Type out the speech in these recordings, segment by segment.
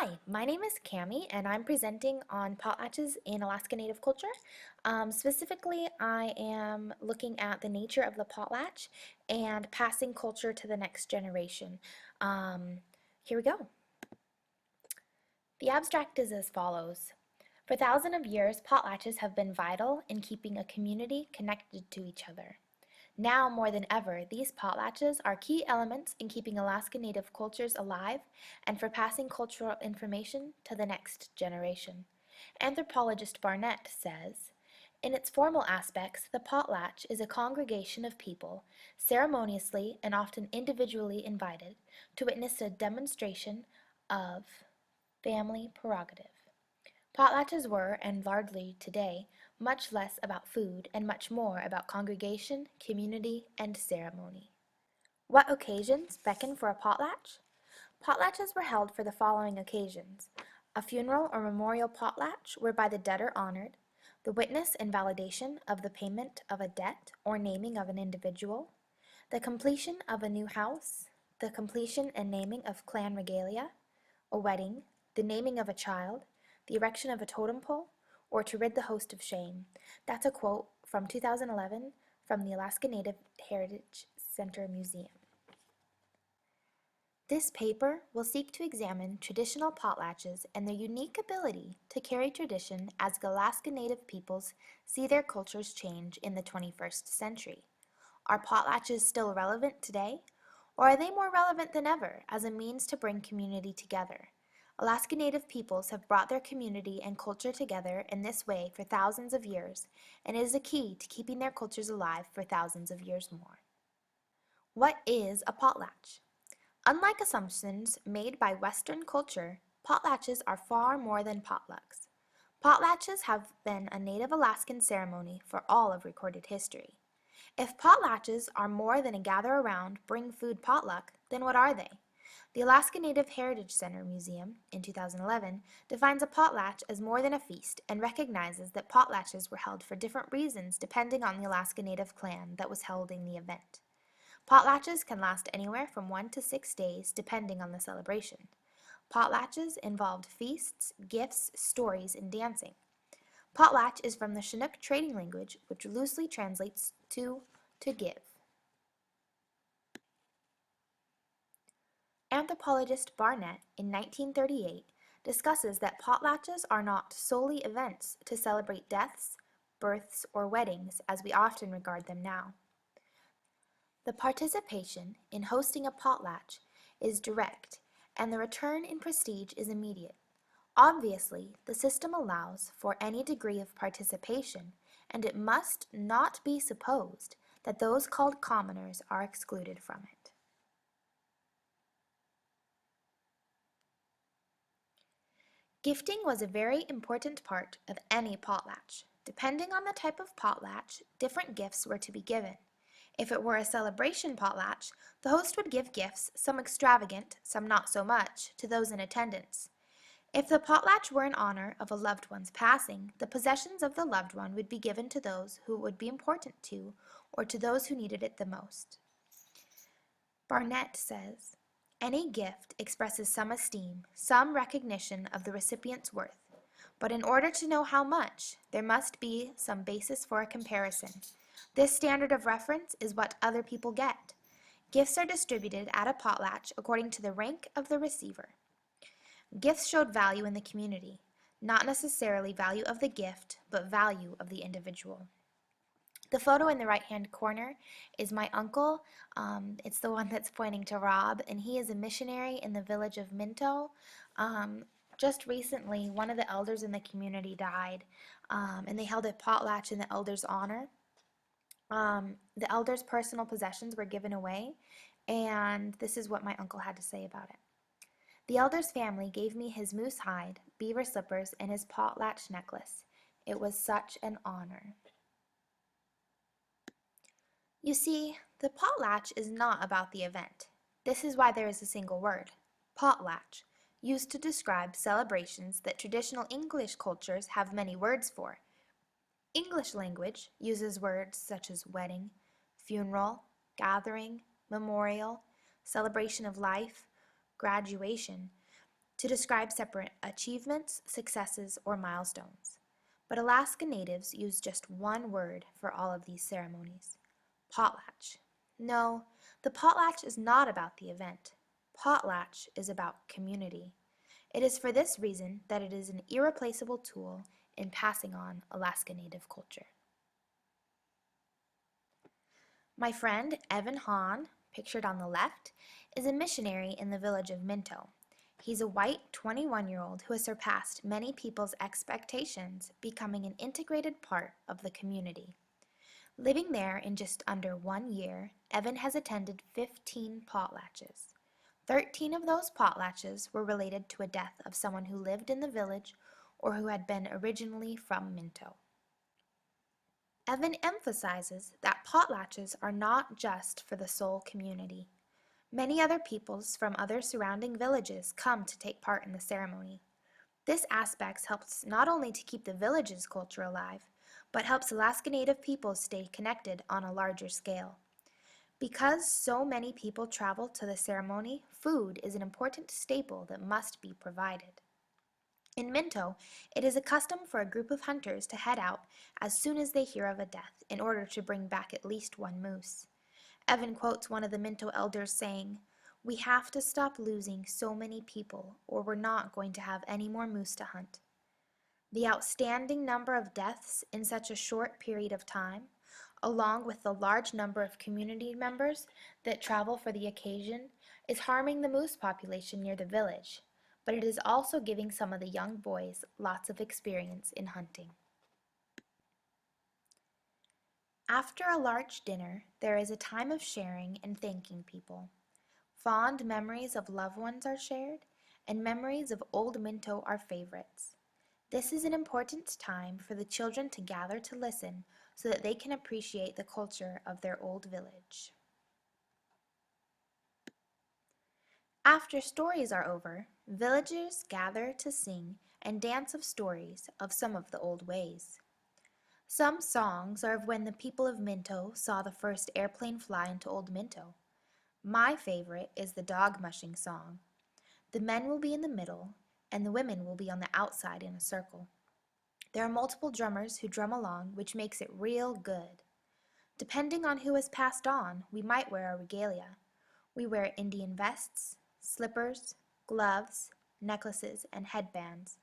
Hi, my name is Cami, and I'm presenting on potlatches in Alaska Native culture. Specifically, I am looking at the nature of the potlatch and passing culture to the next generation. Here we go. The abstract is as follows. For thousands of years, potlatches have been vital in keeping a community connected to each other. Now more than ever, these potlatches are key elements in keeping Alaska Native cultures alive and for passing cultural information to the next generation. Anthropologist Barnett says, in its formal aspects, the potlatch is a congregation of people, ceremoniously and often individually invited, to witness a demonstration of family prerogative. Potlatches were, and largely today, much less about food and much more about congregation, community, and ceremony. What occasions beckon for a potlatch? Potlatches were held for the following occasions: a funeral or memorial potlatch whereby the dead are honored, the witness and validation of the payment of a debt or naming of an individual, the completion of a new house, the completion and naming of clan regalia, a wedding, the naming of a child, the erection of a totem pole, or to rid the host of shame. That's a quote from 2011 from the Alaska Native Heritage Center Museum. This paper will seek to examine traditional potlatches and their unique ability to carry tradition as Alaska Native peoples see their cultures change in the 21st century. Are potlatches still relevant today? Or are they more relevant than ever as a means to bring community together? Alaska Native peoples have brought their community and culture together in this way for thousands of years, and it is a key to keeping their cultures alive for thousands of years more. What is a potlatch? Unlike assumptions made by Western culture, potlatches are far more than potlucks. Potlatches have been a Native Alaskan ceremony for all of recorded history. If potlatches are more than a gather around, bring food potluck, then what are they? The Alaska Native Heritage Center Museum, in 2011, defines a potlatch as more than a feast and recognizes that potlatches were held for different reasons depending on the Alaska Native clan that was holding the event. Potlatches can last anywhere from 1 to 6 days depending on the celebration. Potlatches involved feasts, gifts, stories, and dancing. Potlatch is from the Chinook trading language, which loosely translates to give. Anthropologist Barnett, in 1938, discusses that potlatches are not solely events to celebrate deaths, births, or weddings as we often regard them now. The participation in hosting a potlatch is direct, and the return in prestige is immediate. Obviously, the system allows for any degree of participation, and it must not be supposed that those called commoners are excluded from it. Gifting was a very important part of any potlatch. Depending on the type of potlatch, different gifts were to be given. If it were a celebration potlatch, the host would give gifts, some extravagant, some not so much, to those in attendance. If the potlatch were in honor of a loved one's passing, the possessions of the loved one would be given to those who it would be important to, or to those who needed it the most. Barnett says, any gift expresses some esteem, some recognition of the recipient's worth, but in order to know how much, there must be some basis for a comparison. This standard of reference is what other people get. Gifts are distributed at a potlatch according to the rank of the receiver. Gifts showed value in the community, not necessarily value of the gift, but value of the individual. The photo in the right-hand corner is my uncle. It's the one that's pointing to Rob, and he is a missionary in the village of Minto. Just recently, one of the elders in the community died, and they held a potlatch in the elder's honor. The elder's personal possessions were given away, and this is what my uncle had to say about it. The elder's family gave me his moose hide, beaver slippers, and his potlatch necklace. It was such an honor. You see, the potlatch is not about the event. This is why there is a single word, potlatch, used to describe celebrations that traditional English cultures have many words for. English language uses words such as wedding, funeral, gathering, memorial, celebration of life, graduation. to describe separate achievements, successes, or milestones. But Alaska Natives use just one word for all of these ceremonies: potlatch. No, the potlatch is not about the event. Potlatch is about community. It is for this reason that it is an irreplaceable tool in passing on Alaska Native culture. My friend Evan Hahn, pictured on the left, is a missionary in the village of Minto. He's a white 21-year-old who has surpassed many people's expectations, becoming an integrated part of the community. Living there in just under 1 year, Evan has attended 15 potlatches. 13 of those potlatches were related to a death of someone who lived in the village or who had been originally from Minto. Evan emphasizes that potlatches are not just for the Soul community. Many other peoples from other surrounding villages come to take part in the ceremony. This aspect helps not only to keep the village's culture alive, but helps Alaska Native peoples stay connected on a larger scale. Because so many people travel to the ceremony, food is an important staple that must be provided. In Minto, it is a custom for a group of hunters to head out as soon as they hear of a death in order to bring back at least one moose. Evan quotes one of the Minto elders saying, "We have to stop losing so many people or we're not going to have any more moose to hunt." The outstanding number of deaths in such a short period of time, along with the large number of community members that travel for the occasion, is harming the moose population near the village, but it is also giving some of the young boys lots of experience in hunting. After a large dinner, there is a time of sharing and thanking people. Fond memories of loved ones are shared, and memories of old Minto are favorites. This is an important time for the children to gather to listen so that they can appreciate the culture of their old village. After stories are over, villagers gather to sing and dance of stories of some of the old ways. Some songs are of when the people of Minto saw the first airplane fly into Old Minto. My favorite is the dog mushing song. The men will be in the middle, and the women will be on the outside in a circle. There are multiple drummers who drum along, which makes it real good. Depending on who has passed on, we might wear our regalia. We wear Indian vests, slippers, gloves, necklaces, and headbands.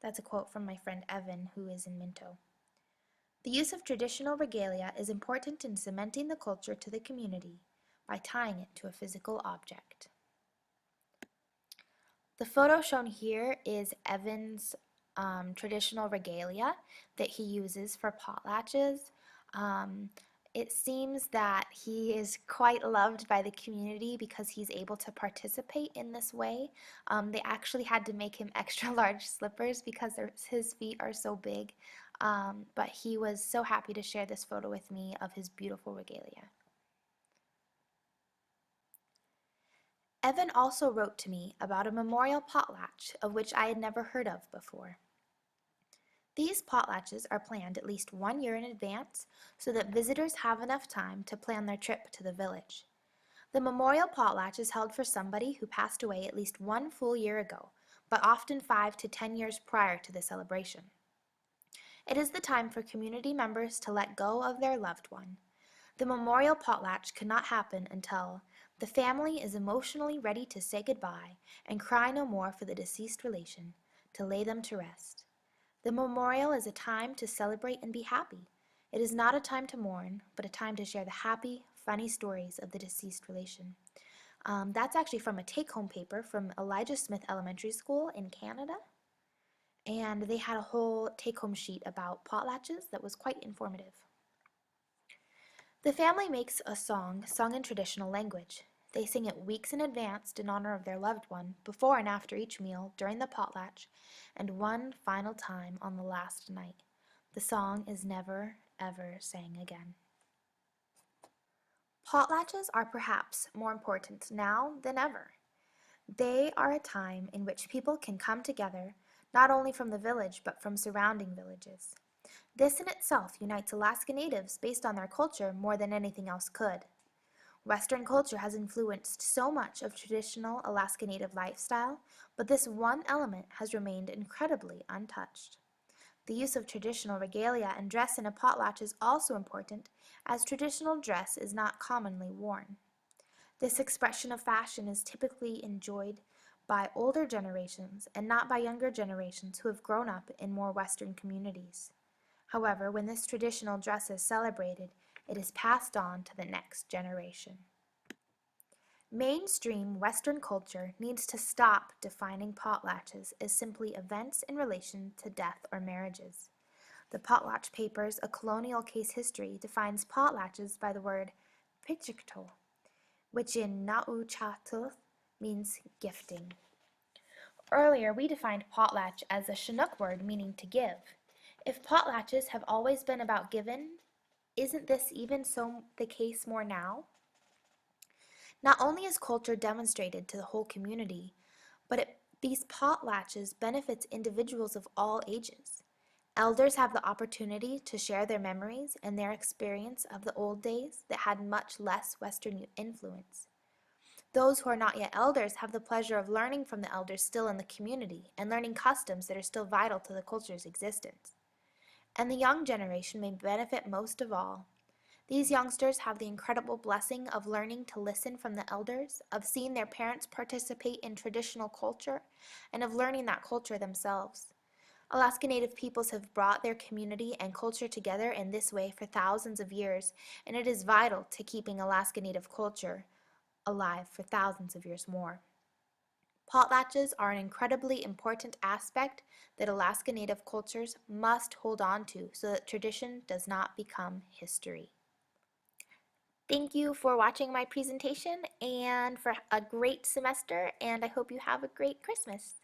That's a quote from my friend Evan, who is in Minto. The use of traditional regalia is important in cementing the culture to the community by tying it to a physical object. The photo shown here is Evan's traditional regalia that he uses for potlatches. It seems that he is quite loved by the community because he's able to participate in this way. They actually had to make him extra large slippers because his feet are so big. But he was so happy to share this photo with me of his beautiful regalia. Evan also wrote to me about a memorial potlatch of which I had never heard of before. These potlatches are planned at least 1 year in advance so that visitors have enough time to plan their trip to the village. The memorial potlatch is held for somebody who passed away at least 1 full year ago, but often 5 to 10 years prior to the celebration. It is the time for community members to let go of their loved one. The memorial potlatch cannot happen until the family is emotionally ready to say goodbye and cry no more for the deceased relation, to lay them to rest. The memorial is a time to celebrate and be happy. It is not a time to mourn, but a time to share the happy, funny stories of the deceased relation. That's actually from a take-home paper from Elijah Smith Elementary School in Canada. And they had a whole take-home sheet about potlatches that was quite informative. The family makes a song sung in traditional language. They sing it weeks in advance in honor of their loved one, before and after each meal, during the potlatch, and one final time on the last night. The song is never, ever sang again. Potlatches are perhaps more important now than ever. They are a time in which people can come together, not only from the village, but from surrounding villages. This in itself unites Alaska Natives based on their culture more than anything else could. Western culture has influenced so much of traditional Alaska Native lifestyle, but this one element has remained incredibly untouched. The use of traditional regalia and dress in a potlatch is also important, as traditional dress is not commonly worn. This expression of fashion is typically enjoyed by older generations and not by younger generations who have grown up in more Western communities. However, when this traditional dress is celebrated, it is passed on to the next generation. Mainstream Western culture needs to stop defining potlatches as simply events in relation to death or marriages. The Potlatch Papers, A Colonial Case History, defines potlatches by the word pichikto, which in Nauchatl means gifting. Earlier, we defined potlatch as a Chinook word meaning to give. If potlatches have always been about giving, isn't this even so the case more now? Not only is culture demonstrated to the whole community, but these potlatches benefits individuals of all ages. Elders have the opportunity to share their memories and their experience of the old days that had much less Western influence. Those who are not yet elders have the pleasure of learning from the elders still in the community and learning customs that are still vital to the culture's existence. And the young generation may benefit most of all. These youngsters have the incredible blessing of learning to listen from the elders, of seeing their parents participate in traditional culture, and of learning that culture themselves. Alaska Native peoples have brought their community and culture together in this way for thousands of years, and it is vital to keeping Alaska Native culture alive for thousands of years more. Potlatches are an incredibly important aspect that Alaska Native cultures must hold on to so that tradition does not become history. Thank you for watching my presentation and for a great semester, and I hope you have a great Christmas.